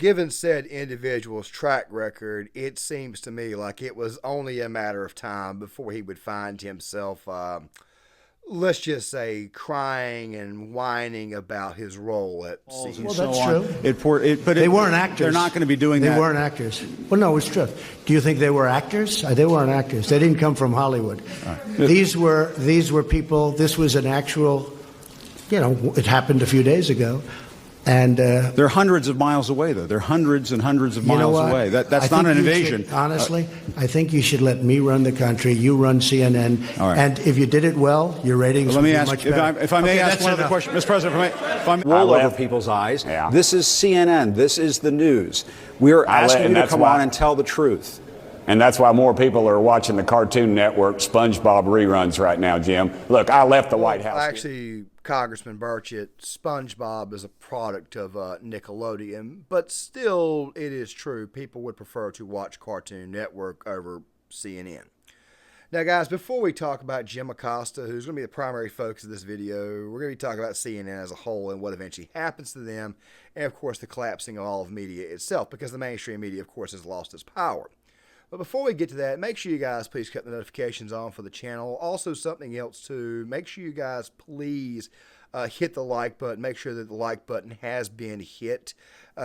given said individual's track record, it seems to me like it was only a matter of time before he would find himself, let's just say, crying and whining about his role at CNN. Well, that's true. But they weren't actors. They're not going to be doing that. They weren't actors. Well, no, it's true. Do you think they were actors? They weren't actors. They didn't come from Hollywood. These were people. This was an actual, it happened a few days ago. And they're hundreds of miles away, though. They're hundreds and hundreds of miles away. That's not an invasion. Honestly, I think you should let me run the country. You run CNN. All right. And if you did it well, your ratings would be much better. If I may ask one other question, Mr. President, if I may roll over people's eyes. Yeah. This is CNN. This is the news. We're asking you to come on and tell the truth. And that's why more people are watching the Cartoon Network SpongeBob reruns right now, Jim. Look, I left the White House. Actually, Congressman Burchett, SpongeBob is a product of Nickelodeon, but still, it is true. People would prefer to watch Cartoon Network over CNN. Now, guys, before we talk about Jim Acosta, who's going to be the primary focus of this video, we're going to be talking about CNN as a whole and what eventually happens to them, and, of course, the collapsing of all of media itself, because the mainstream media, of course, has lost its power. But before we get to that, make sure you guys please cut the notifications on for the channel. Also, something else too, make sure you guys please hit the like button. Make sure that the like button has been hit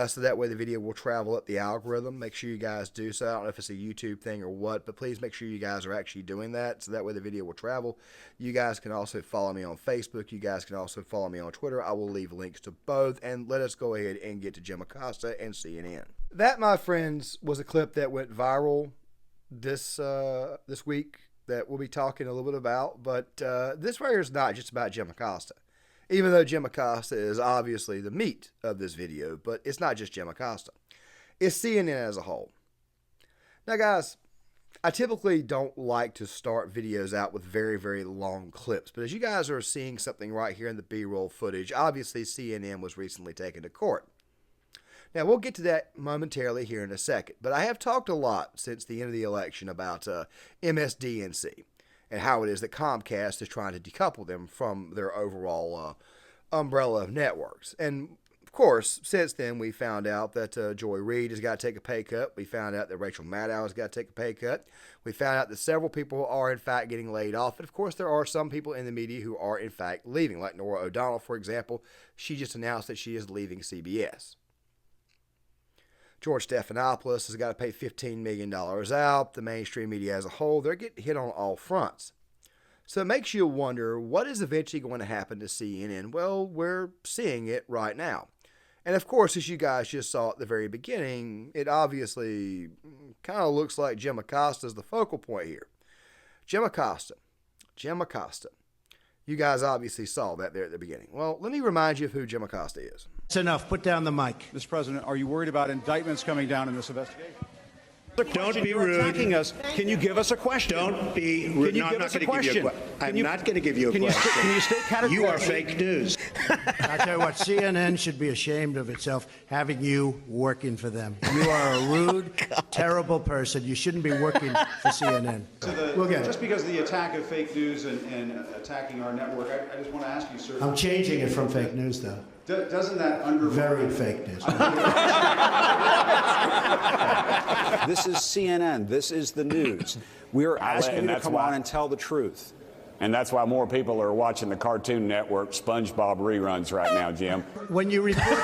so that way the video will travel up the algorithm. Make sure you guys do so. I don't know if it's a YouTube thing or what, but please make sure you guys are actually doing that so that way the video will travel. You guys can also follow me on Facebook. You guys can also follow me on Twitter. I will leave links to both. And let us go ahead and get to Jim Acosta and CNN. That, my friends, was a clip that went viral this week that we'll be talking a little bit about. But this right here is not just about Jim Acosta. Even though Jim Acosta is obviously the meat of this video, but it's not just Jim Acosta. It's CNN as a whole. Now, guys, I typically don't like to start videos out with very, very long clips. But as you guys are seeing something right here in the B-roll footage, obviously CNN was recently taken to court. Now, we'll get to that momentarily here in a second, but I have talked a lot since the end of the election about MSDNC and how it is that Comcast is trying to decouple them from their overall umbrella of networks. And, of course, since then, we found out that Joy Reid has got to take a pay cut. We found out that Rachel Maddow has got to take a pay cut. We found out that several people are, in fact, getting laid off. And, of course, there are some people in the media who are, in fact, leaving, like Norah O'Donnell, for example. She just announced that she is leaving CBS. George Stephanopoulos has got to pay $15 million out. The mainstream media as a whole, they're getting hit on all fronts. So it makes you wonder, what is eventually going to happen to CNN? Well, we're seeing it right now. And of course, as you guys just saw at the very beginning, it obviously kind of looks like Jim Acosta is the focal point here. Jim Acosta. You guys obviously saw that there at the beginning. Well, let me remind you of who Jim Acosta is. It's enough. Put down the mic. Mr. President, are you worried about indictments coming down in this investigation? Don't be You're rude. attacking us. Can you give us a question? Don't be rude. Can you No, give I'm us not a going to give you a question? question. I'm not going to give you a question. Can you state categorically? You are fake news. I tell you what, CNN should be ashamed of itself having you working for them. You are a rude, terrible person. You shouldn't be working for CNN. We'll get it. Just because of the attack of fake news and attacking our network, I just want to ask you, sir. I'm changing it from fake news, though. Doesn't that undermine... Very fake news. This is CNN. This is the news. We're asking you to come on and tell the truth. And that's why more people are watching the Cartoon Network SpongeBob reruns right now, Jim. When you report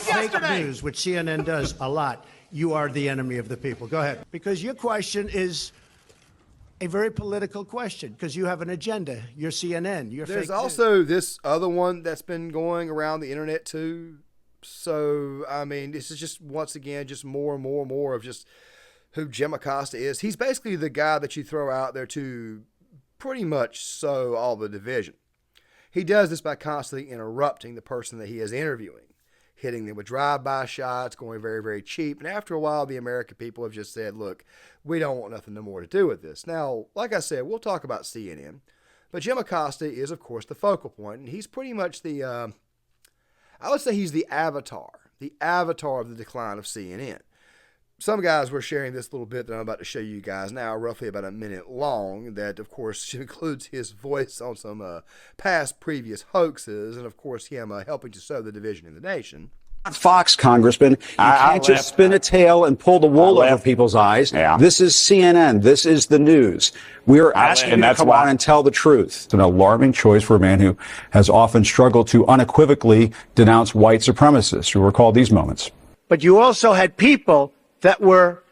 fake news, which CNN does a lot, you are the enemy of the people. Go ahead. Because your question is a very political question, because you have an agenda. You're CNN. You're There's fake also news. this other one that's been going around the internet too. So, I mean, this is just, once again, just more and more and more of just who Jim Acosta is. He's basically the guy that you throw out there to pretty much sow all the division. He does this by constantly interrupting the person that he is interviewing, hitting them with drive-by shots, going very, very cheap. And after a while, the American people have just said, look, we don't want nothing no more to do with this. Now, like I said, we'll talk about CNN. But Jim Acosta is, of course, the focal point. And he's pretty much the, I would say he's the avatar of the decline of CNN. Some guys were sharing this little bit that I'm about to show you guys now, roughly about a minute long, that, of course, includes his voice on some previous hoaxes, and, of course, him helping to sow the division in the nation. Fox, Congressman. You can't just spin a tail and pull the wool over people's eyes. Yeah. This is CNN. This is the news. We are asking you to come on and tell the truth. It's an alarming choice for a man who has often struggled to unequivocally denounce white supremacists. You recall these moments. But you also had people that were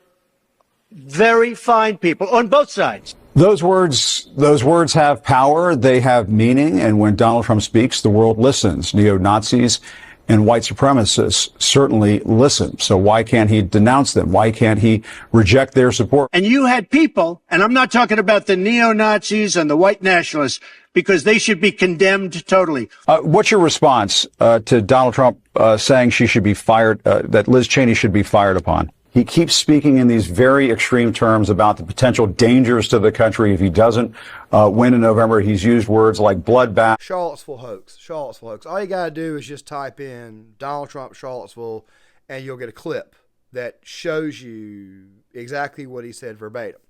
very fine people on both sides. Those words have power. They have meaning. And when Donald Trump speaks, the world listens. Neo-Nazis and white supremacists certainly listen. So why can't he denounce them? Why can't he reject their support? And you had people, and I'm not talking about the neo-Nazis and the white nationalists, because they should be condemned totally. What's your response to Donald Trump saying she should be fired, that Liz Cheney should be fired upon? He keeps speaking in these very extreme terms about the potential dangers to the country if he doesn't win in November. He's used words like bloodbath. Charlottesville hoax. Charlottesville hoax. All you got to do is just type in Donald Trump Charlottesville and you'll get a clip that shows you exactly what he said verbatim.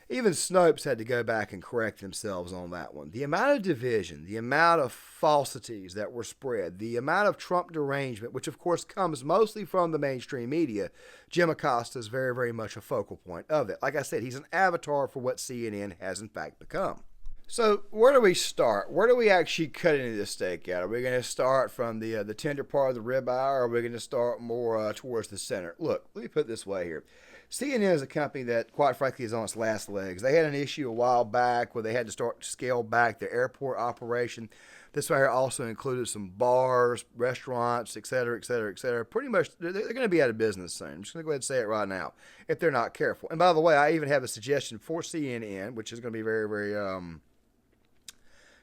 Even Snopes had to go back and correct themselves on that one. The amount of division, the amount of falsities that were spread, the amount of Trump derangement, which of course comes mostly from the mainstream media, Jim Acosta is very, very much a focal point of it. Like I said, he's an avatar for what CNN has in fact become. So where do we start? Where do we actually cut into this steak at? Are we going to start from the tender part of the ribeye, or are we going to start more towards the center? Look, let me put it this way here. CNN is a company that, quite frankly, is on its last legs. They had an issue a while back where they had to start to scale back their airport operation. This right here also included some bars, restaurants, et cetera, et cetera, et cetera. Pretty much, they're going to be out of business soon. I'm just going to go ahead and say it right now, if they're not careful. And by the way, I even have a suggestion for CNN, which is going to be very, very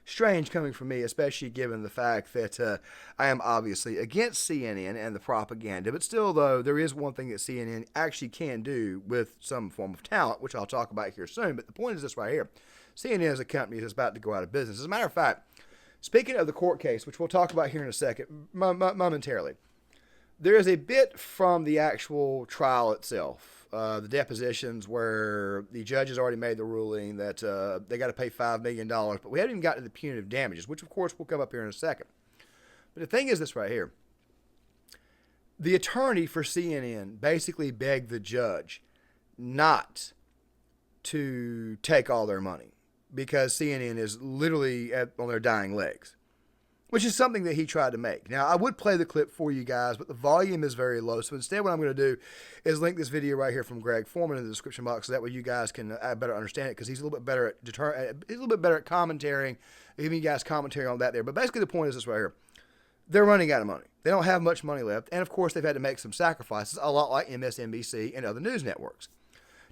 strange coming from me, especially given the fact that I am obviously against CNN and the propaganda. But still, though, there is one thing that CNN actually can do with some form of talent, which I'll talk about here soon. But the point is this right here. CNN is a company that's about to go out of business. As a matter of fact, speaking of the court case, which we'll talk about here in a second, momentarily, there is a bit from the actual trial itself. The depositions where the judge has already made the ruling that they got to pay $5 million, but we haven't even gotten to the punitive damages, which of course will come up here in a second. But the thing is this right here. The attorney for CNN basically begged the judge not to take all their money because CNN is literally on their dying legs, which is something that he tried to make. Now, I would play the clip for you guys, but the volume is very low. So instead, what I'm going to do is link this video right here from Greg Foreman in the description box, so that way you guys can better understand it, because he's a little bit better at he's a little bit better at commentating, giving you guys commentary on that there. But basically, the point is this right here: they're running out of money. They don't have much money left, and of course, they've had to make some sacrifices, a lot like MSNBC and other news networks.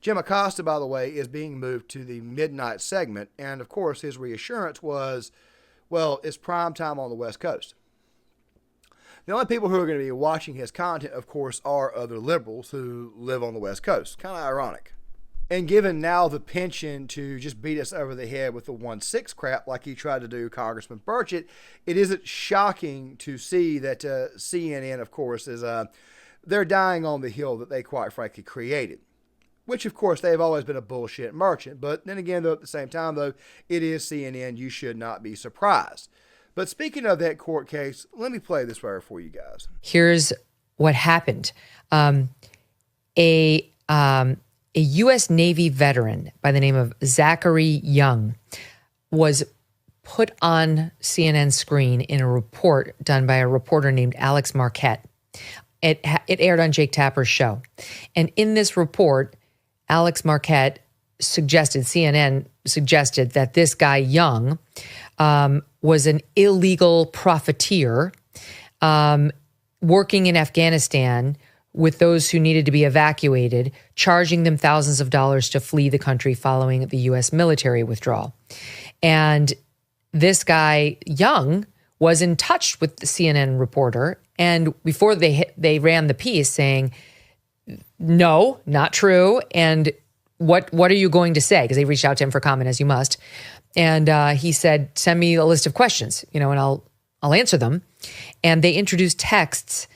Jim Acosta, by the way, is being moved to the midnight segment, and of course, his reassurance was, well, it's prime time on the West Coast. The only people who are going to be watching his content, of course, are other liberals who live on the West Coast. Kind of ironic. And given now the penchant to just beat us over the head with the 1-6 crap like he tried to do Congressman Burchett, it isn't shocking to see that CNN, of course, is they're dying on the hill that they quite frankly created. Which, of course, they've always been a bullshit merchant. But then again, though, at the same time, though, it is CNN. You should not be surprised. But speaking of that court case, let me play this right for you guys. Here's what happened. A U.S. Navy veteran by the name of Zachary Young was put on CNN screen in a report done by a reporter named Alex Marquette. It aired on Jake Tapper's show. And in this report, Alex Marquette CNN suggested that this guy Young was an illegal profiteer working in Afghanistan with those who needed to be evacuated, charging them thousands of dollars to flee the country following the U.S. military withdrawal. And this guy Young was in touch with the CNN reporter, and before they ran the piece saying, no, not true. And what are you going to say? Because they reached out to him for comment, as you must. And he said, send me a list of questions, and I'll answer them. And they introduced texts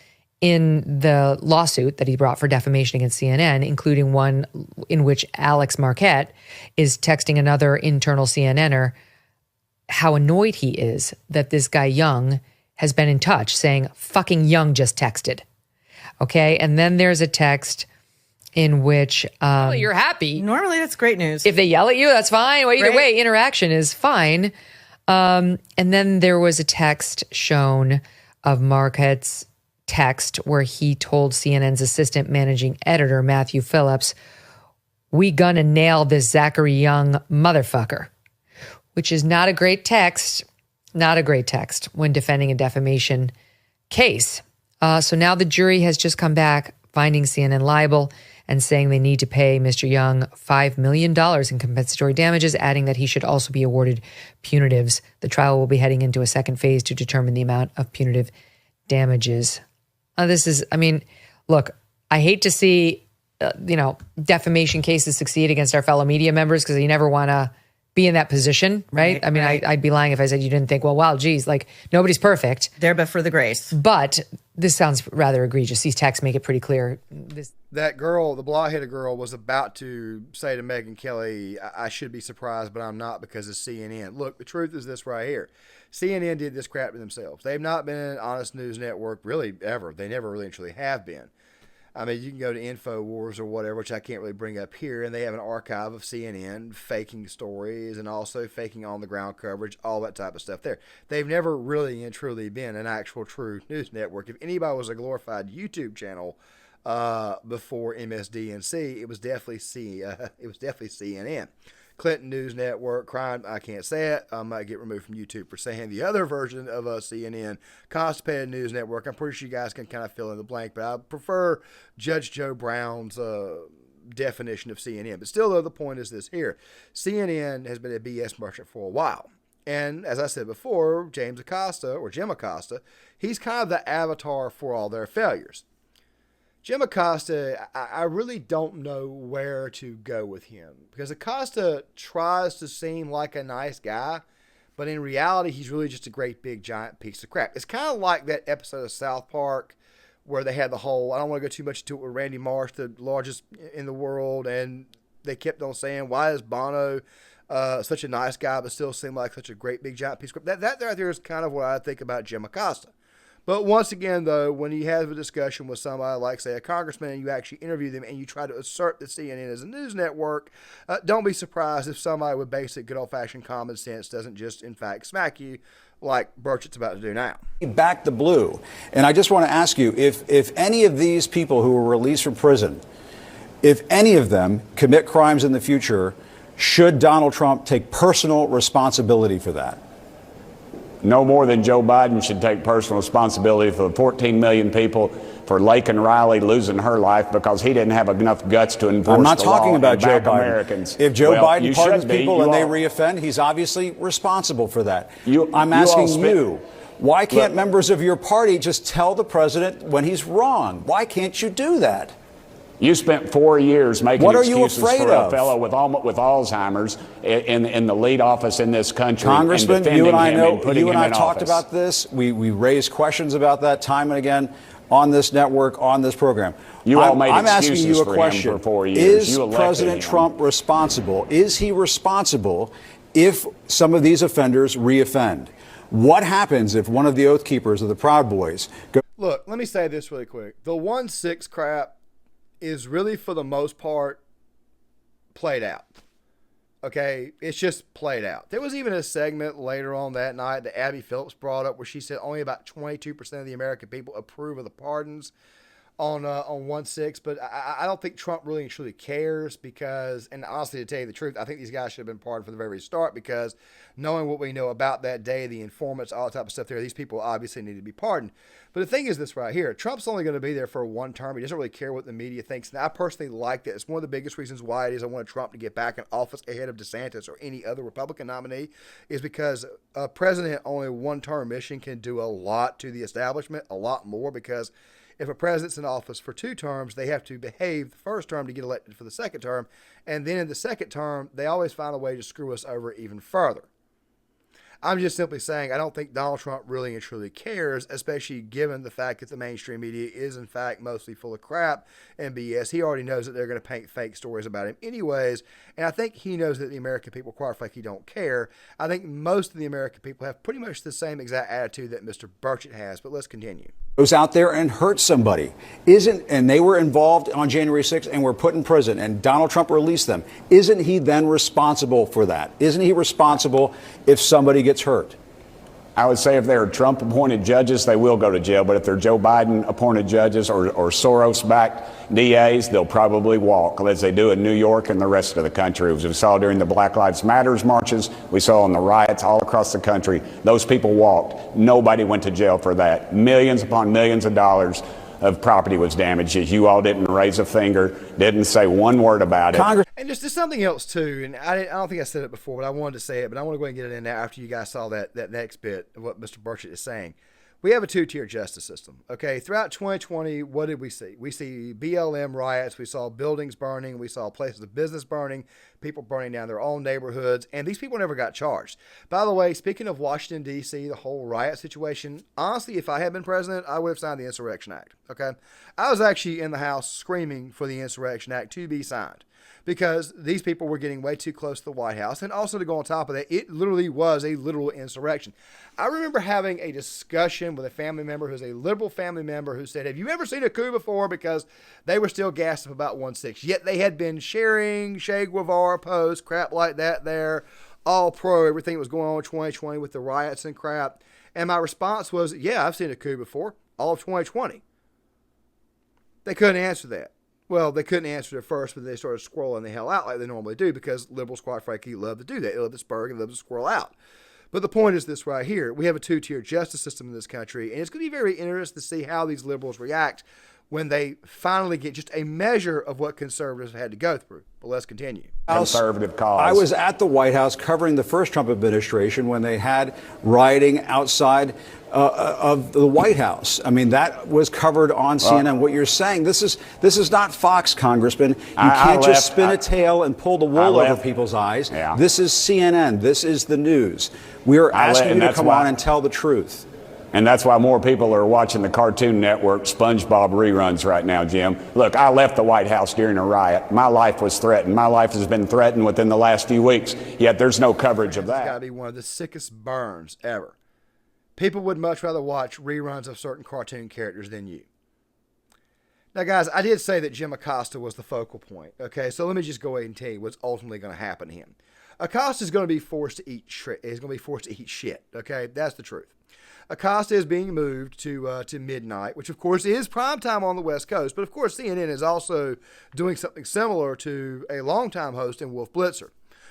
in the lawsuit that he brought for defamation against CNN, including one in which Alex Marquette is texting another internal CNNer how annoyed he is that this guy Young has been in touch saying, fucking Young just texted. Okay. And then there's a text in which you're happy. Normally, that's great news. If they yell at you, that's fine. Well, either way, interaction is fine. And then there was a text shown of Marquette's text where he told CNN's assistant managing editor, Matthew Phillips, "We gonna nail this Zachary Young motherfucker," which is not a great text, when defending a defamation case. So now the jury has just come back finding CNN liable and saying they need to pay Mr. Young $5 million in compensatory damages, adding that he should also be awarded punitives. The trial will be heading into a second phase to determine the amount of punitive damages. Look, I hate to see, defamation cases succeed against our fellow media members because you never want to be in that position, right? I'd be lying if I said you didn't think, well, wow, geez, like nobody's perfect. There but for the grace. But this sounds rather egregious. These texts make it pretty clear. That girl, the blonde-headed girl, was about to say to Megyn Kelly, I should be surprised, but I'm not because it's CNN. Look, the truth is this right here. CNN did this crap to themselves. They've not been an honest news network really ever. They never really truly have been. I mean, you can go to InfoWars or whatever, which I can't really bring up here, and they have an archive of CNN faking stories and also faking on-the-ground coverage, all that type of stuff there. They've never really and truly been an actual true news network. If anybody was a glorified YouTube channel before MSDNC, it was definitely CNN. Clinton News Network, crime, I can't say it. I might get removed from YouTube for saying the other version of CNN, Constipated News Network. I'm pretty sure you guys can kind of fill in the blank, but I prefer Judge Joe Brown's definition of CNN. But still, though, the point is this here. CNN has been a BS merchant for a while. And as I said before, Jim Acosta, he's kind of the avatar for all their failures. Jim Acosta, I really don't know where to go with him because Acosta tries to seem like a nice guy, but in reality, he's really just a great big giant piece of crap. It's kind of like that episode of South Park where they had the whole, I don't want to go too much into it, with Randy Marsh, the largest in the world, and they kept on saying, why is Bono such a nice guy but still seem like such a great big giant piece of crap? That right there is kind of what I think about Jim Acosta. But once again, though, when you have a discussion with somebody like, say, a congressman, and you actually interview them and you try to assert that CNN is a news network, don't be surprised if somebody with basic good old-fashioned common sense doesn't just, in fact, smack you like Burchett's about to do now. Back the blue. And I just want to ask you, if any of these people who were released from prison, if any of them commit crimes in the future, should Donald Trump take personal responsibility for that? No more than Joe Biden should take personal responsibility for the 14 million people, for Laken Riley losing her life because he didn't have enough guts to enforce the law. I'm not talking about Joe Biden. Americans. If Joe Biden pardons people and they reoffend, he's obviously responsible for that. I'm asking you, why can't members of your party just tell the president when he's wrong? Why can't you do that? You spent 4 years making excuses for a fellow with Alzheimer's in the lead office in this country. Congressman, you and I talked about this. We raised questions about that time and again on this network, on this program. I'm asking you a question. For 4 years. Is President Trump responsible? Is he responsible if some of these offenders reoffend? What happens if one of the Oath Keepers of the Proud Boys Look, let me say this really quick. The 1-6 crap is really, for the most part, played out. Okay? It's just played out. There was even a segment later on that night that Abby Phillips brought up where she said only about 22% of the American people approve of the pardons on 1-6, but I don't think Trump really and truly cares because, and honestly, to tell you the truth, I think these guys should have been pardoned from the very start because knowing what we know about that day, the informants, all that type of stuff there, these people obviously need to be pardoned. But the thing is this right here, Trump's only going to be there for one term. He doesn't really care what the media thinks. And I personally like that. It's one of the biggest reasons why it is I wanted Trump to get back in office ahead of DeSantis or any other Republican nominee is because a president only one-term mission can do a lot to the establishment, a lot more, because if a president's in office for 2 terms, they have to behave the first term to get elected for the second term. And then in the second term, they always find a way to screw us over even further. I'm just simply saying I don't think Donald Trump really and truly cares, especially given the fact that the mainstream media is in fact mostly full of crap and BS. He already knows that they're going to paint fake stories about him anyways, and I think he knows that the American people, quite frankly, don't care. I think most of the American people have pretty much the same exact attitude that Mr. Burchett has, but let's continue. Goes out there and hurts somebody, and they were involved on January 6th and were put in prison, and Donald Trump released them. Isn't he then responsible for that? Isn't he responsible if somebody gets hurt? I would say if they're Trump-appointed judges, they will go to jail. But if they're Joe Biden-appointed judges or Soros-backed DAs, they'll probably walk, as they do in New York and the rest of the country. As we saw during the Black Lives Matters marches, we saw in the riots all across the country, those people walked. Nobody went to jail for that. Millions upon millions of dollars of property was damaged. You all didn't raise a finger, didn't say one word about it. And just something else too, and I don't think I said it before, but I wanted to say it, but I want to go ahead and get it in now after you guys saw that next bit of what Mr. Burchett is saying. We have a two-tier justice system, okay? Throughout 2020, what did we see? We see BLM riots, we saw buildings burning, we saw places of business burning, people burning down their own neighborhoods, and these people never got charged. By the way, speaking of Washington, D.C., the whole riot situation, honestly, if I had been president, I would have signed the Insurrection Act, okay? I was actually in the House screaming for the Insurrection Act to be signed, because these people were getting way too close to the White House. And also to go on top of that, it literally was a literal insurrection. I remember having a discussion with a family member who's a liberal family member who said, have you ever seen a coup before? Because they were still gassed up about 1/6. Yet they had been sharing Che Guevara posts, crap like that there, all pro everything that was going on in 2020 with the riots and crap. And my response was, yeah, I've seen a coup before, all of 2020. They couldn't answer that. Well, they couldn't answer it first, but they started squirreling the hell out like they normally do, because liberals, quite frankly, love to do that. They love to spurg and love to squirrel out. But the point is this right here. We have a two-tier justice system in this country, and it's going to be very interesting to see how these liberals react when they finally get just a measure of what conservatives have had to go through. But let's continue. Conservative cause. I was at the White House covering the first Trump administration when they had rioting outside of the White House. I mean, that was covered on CNN. What you're saying, this is not Fox, Congressman. You can't just spin a tail and pull the wool over people's eyes. Yeah. This is CNN. This is the news. We are asking you to come on and tell the truth. And that's why more people are watching the Cartoon Network SpongeBob reruns right now, Jim. Look, I left the White House during a riot. My life was threatened. My life has been threatened within the last few weeks, yet there's no coverage of that. It's got to be one of the sickest burns ever. People would much rather watch reruns of certain cartoon characters than you. Now, guys, I did say that Jim Acosta was the focal point, okay? So let me just go ahead and tell you what's ultimately going to happen to him. Acosta is going to be forced to eat he's going to be forced to eat shit, okay? That's the truth. Acosta is being moved to midnight, which of course is prime time on the West Coast. But of course, CNN is also doing something similar to a longtime host in Wolf Blitzer.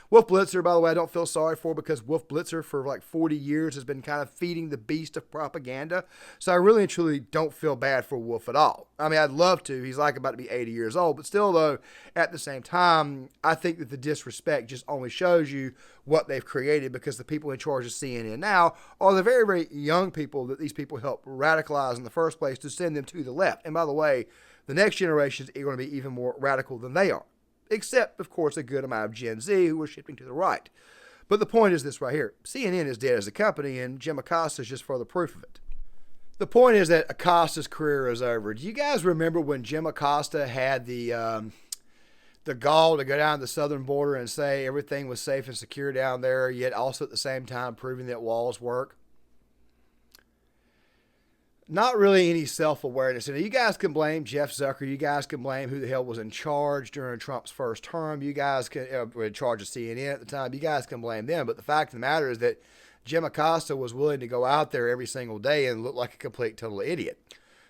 Wolf Blitzer, by the way, I don't feel sorry for, because Wolf Blitzer for like 40 years has been kind of feeding the beast of propaganda. So I really and truly don't feel bad for Wolf at all. I mean, I'd love to. He's like about to be 80 years old. But still, though, at the same time, I think that the disrespect just only shows you what they've created, because the people in charge of CNN now are the very, very young people that these people helped radicalize in the first place to send them to the left. And by the way, the next generation is going to be even more radical than they are. Except, of course, a good amount of Gen Z who are shifting to the right. But the point is this right here. CNN is dead as a company, and Jim Acosta is just further proof of it. The point is that Acosta's career is over. Do you guys remember when Jim Acosta had the gall to go down the southern border and say everything was safe and secure down there, yet also at the same time proving that walls work? Not really any self-awareness. And you guys can blame Jeff Zucker. You guys can blame who the hell was in charge during Trump's first term. You guys can, were in charge of CNN at the time. You guys can blame them. But the fact of the matter is that Jim Acosta was willing to go out there every single day and look like a complete total idiot.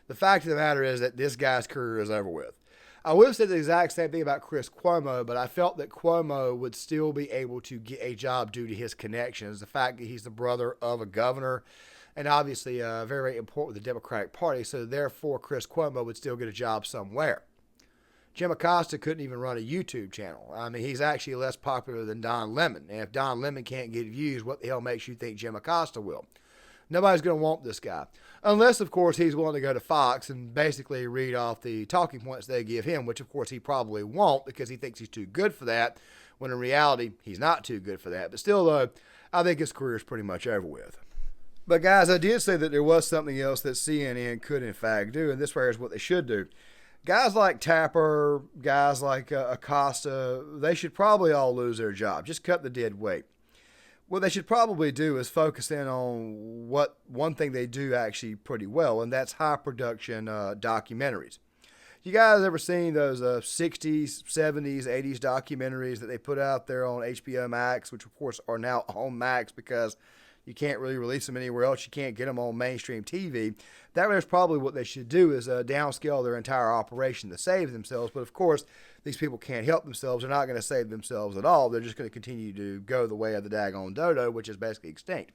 The fact of the matter is that this guy's career is over with. I would have said the exact same thing about Chris Cuomo, but I felt that Cuomo would still be able to get a job due to his connections. The fact that he's the brother of a governor, and obviously very, very important with the Democratic Party, so therefore Chris Cuomo would still get a job somewhere. Jim Acosta couldn't even run a YouTube channel. I mean, he's actually less popular than Don Lemon. And if Don Lemon can't get views, what the hell makes you think Jim Acosta will? Nobody's going to want this guy. Unless, of course, he's willing to go to Fox and basically read off the talking points they give him, which, of course, he probably won't because he thinks he's too good for that, when in reality, he's not too good for that. But still, though, I think his career is pretty much over with. But guys, I did say that there was something else that CNN could in fact do, and this right here is what they should do. Guys like Tapper, guys like Acosta, they should probably all lose their job. Just cut the dead weight. What they should probably do is focus in on what one thing they do actually pretty well, and that's high production documentaries. You guys ever seen those 60s, 70s, 80s documentaries that they put out there on HBO Max, which of course are now on Max because you can't really release them anywhere else. You can't get them on mainstream TV. That is probably what they should do, is downscale their entire operation to save themselves. But of course, these people can't help themselves. They're not going to save themselves at all. They're just going to continue to go the way of the daggone dodo, which is basically extinct.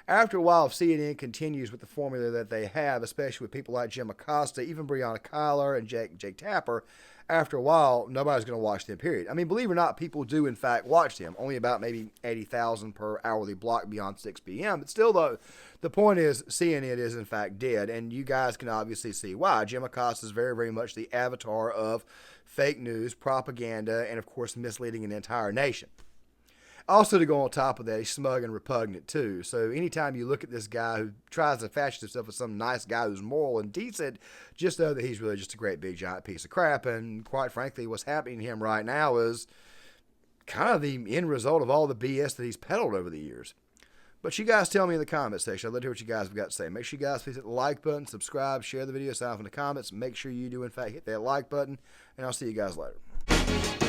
After a while, if CNN continues with the formula that they have, especially with people like Jim Acosta, even Breonna Kyler and Jake Tapper, after a while, nobody's going to watch them, period. I mean, believe it or not, people do, in fact, watch them. Only about maybe 80,000 per hourly block beyond 6 p.m. But still, though, the point is CNN is, in fact, dead. And you guys can obviously see why. Jim Acosta is very, very much the avatar of fake news, propaganda, and, of course, misleading an entire nation. Also, to go on top of that, he's smug and repugnant, too. So anytime you look at this guy who tries to fashion himself as some nice guy who's moral and decent, just know that he's really just a great big giant piece of crap. And quite frankly, what's happening to him right now is kind of the end result of all the BS that he's peddled over the years. But you guys tell me in the comment section. I'd love to hear what you guys have got to say. Make sure you guys please hit the like button, subscribe, share the video, sign off in the comments. Make sure you do, in fact, hit that like button. And I'll see you guys later.